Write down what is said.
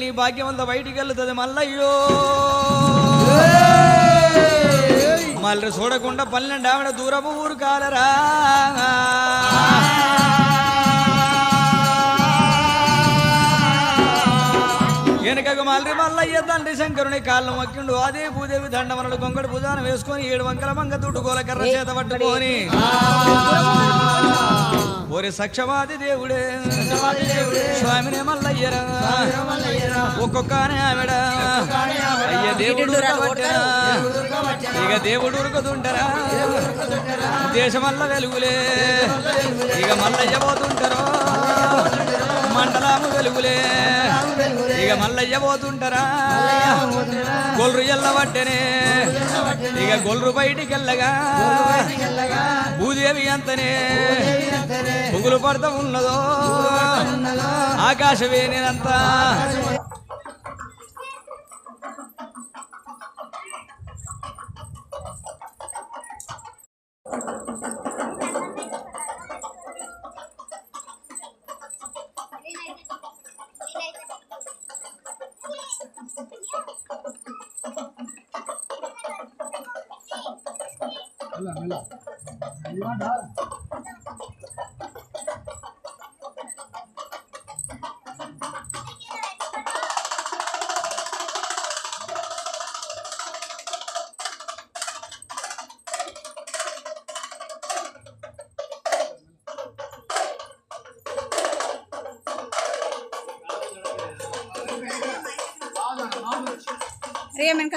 నీ భాగ్యం అంతా బయటికి వెళ్తుంది మల్లయ్యో మళ్ళీ చూడకుండా 12 ఆవిడ దూరపు ఊరు కాలరా వెనకకు మళ్ళీ మల్లయ్య తండ్రి శంకరుని కాళ్ళు మొక్కిండు అదే భూదేవి దండమనలు గొంగడు భుజాన వేసుకొని 7 వంకల మంగ తుట్టుకోల కర్ర చేత పట్టుకొని ఓరి సక్షవాది దేవుడే స్వామినే మల్లయ్యరా ఒక్కొక్కనే ఆవిడ అయ్య దేవుడు ఇక దేవుడు ఉరుకుతుంటారా దేశమల్ల వెలుగులే ఇక మల్లయ్య పోతుంటారో మండలము వెలుగులే ఇక మల్లయ్య పోతుంటారా గొల్రు ఎల్లబట్టనే ఇక గొల్రు బయటికి వెళ్ళగా భూదేవి అంతనే పుగులు పడతా ఉన్నదో ఆకాశవేనంతా రే మెనక